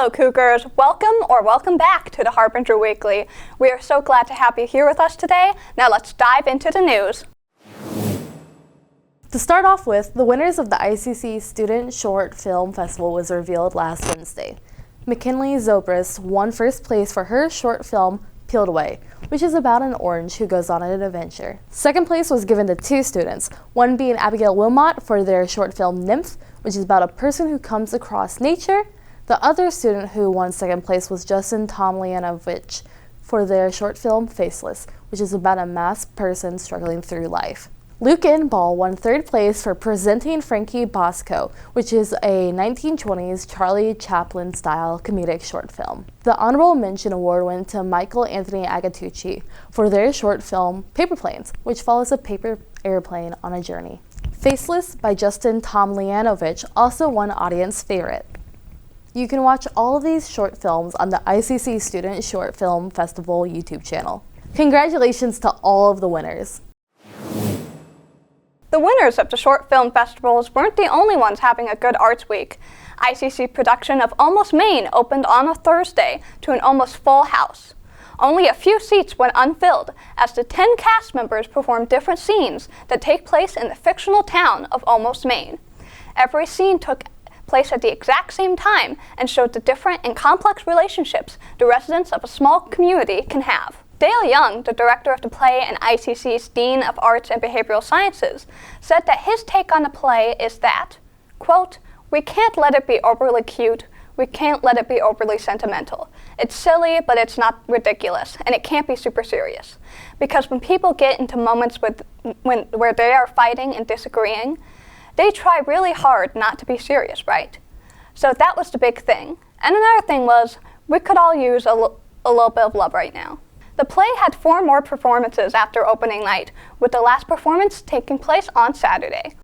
Hello, Cougars. Welcome back to the Harbinger Weekly. We are so glad to have you here with us today. Now let's dive into the news. To start off with, the winners of the ICC Student Short Film Festival was revealed last Wednesday. McKinley Zobris won first place for her short film, Peeled Away, which is about an orange who goes on an adventure. Second place was given to two students, one being Abigail Wilmot for their short film, Nymph, which is about a person who comes across nature. The other student who won second place was Justin Tomlyanovich for their short film, Faceless, which is about a masked person struggling through life. Luke Ball won third place for Presenting Frankie Bosco, which is a 1920s Charlie Chaplin-style comedic short film. The Honorable Mention Award went to Michael Anthony Agatucci for their short film, Paper Planes, which follows a paper airplane on a journey. Faceless by Justin Tomlyanovich also won audience favorite. You can watch all of these short films on the ICC Student Short Film Festival YouTube channel. Congratulations to all of the winners. The winners of the short film festivals weren't the only ones having a good arts week. ICC production of Almost Maine opened on a Thursday to an almost full house. Only a few seats went unfilled as the 10 cast members performed different scenes that take place in the fictional town of Almost Maine. Every scene took place at the exact same time and showed the different and complex relationships the residents of a small community can have. Dale Young, the director of the play and ICC's Dean of Arts and Behavioral Sciences, said that his take on the play is that, quote, "We can't let it be overly cute, we can't let it be overly sentimental. It's silly, but it's not ridiculous, and it can't be super serious. Because when people get into moments where they are fighting and disagreeing, they try really hard not to be serious, right? So that was the big thing. And another thing was, we could all use a little bit of love right now." The play had 4 more performances after opening night, with the last performance taking place on Saturday.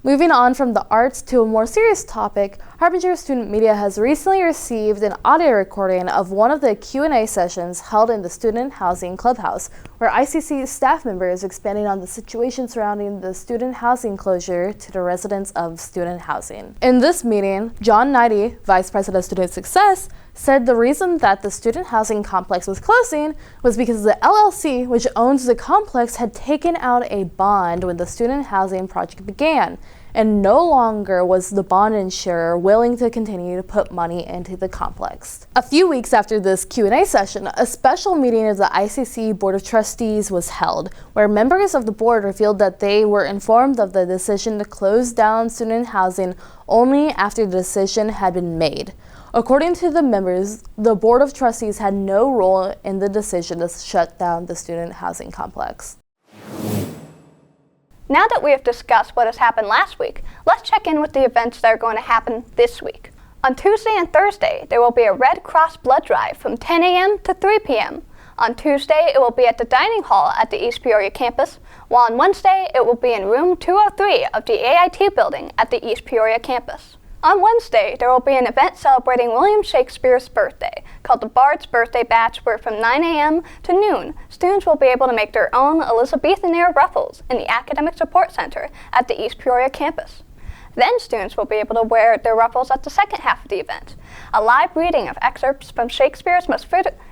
Moving on from the arts to a more serious topic, Harbinger Student Media has recently received an audio recording of one of the Q&A sessions held in the Student Housing Clubhouse, where ICC staff members expanding on the situation surrounding the student housing closure to the residents of student housing. In this meeting, John Knighty, Vice President of Student Success, said the reason that the student housing complex was closing was because the LLC, which owns the complex, had taken out a bond when the student housing project began, and no longer was the bond insurer willing to continue to put money into the complex. A few weeks after this Q&A session, a special meeting of the ICC Board of Trustees was held, where members of the board revealed that they were informed of the decision to close down student housing only after the decision had been made. According to the members, the Board of Trustees had no role in the decision to shut down the student housing complex. Now that we have discussed what has happened last week, let's check in with the events that are going to happen this week. On Tuesday and Thursday, there will be a Red Cross blood drive from 10 a.m. to 3 p.m. On Tuesday, it will be at the dining hall at the East Peoria campus, while on Wednesday, it will be in room 203 of the AIT building at the East Peoria campus. On Wednesday, there will be an event celebrating William Shakespeare's birthday, called the Bard's Birthday Batch, where from 9 a.m. to noon, students will be able to make their own Elizabethan-era ruffles in the Academic Support Center at the East Peoria campus. Then students will be able to wear their ruffles at the second half of the event. A live reading of excerpts from Shakespeare's most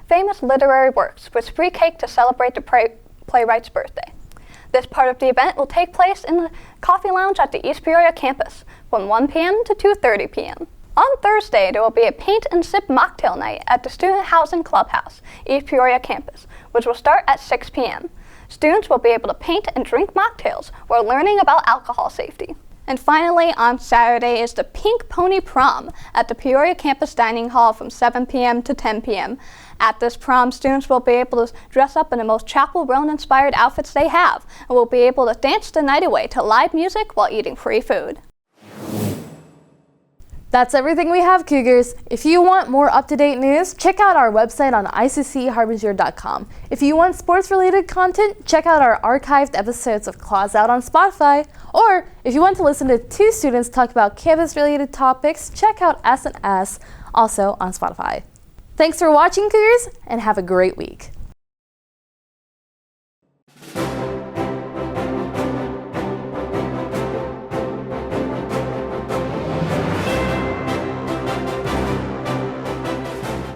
famous literary works with free cake to celebrate the playwright's birthday. This part of the event will take place in the coffee lounge at the East Peoria campus from 1 p.m. to 2:30 p.m. On Thursday, there will be a paint and sip mocktail night at the Student Housing Clubhouse, East Peoria campus, which will start at 6 p.m. Students will be able to paint and drink mocktails while learning about alcohol safety. And finally, on Saturday is the Pink Pony Prom at the Peoria campus dining hall from 7 p.m. to 10 p.m. At this prom, students will be able to dress up in the most Chapel Roan-inspired outfits they have, and will be able to dance the night away to live music while eating free food. That's everything we have, Cougars. If you want more up-to-date news, check out our website on iccharbinger.com. If you want sports-related content, check out our archived episodes of Claws Out on Spotify. Or if you want to listen to two students talk about campus-related topics, check out S&S, also on Spotify. Thanks for watching, Cougars, and have a great week.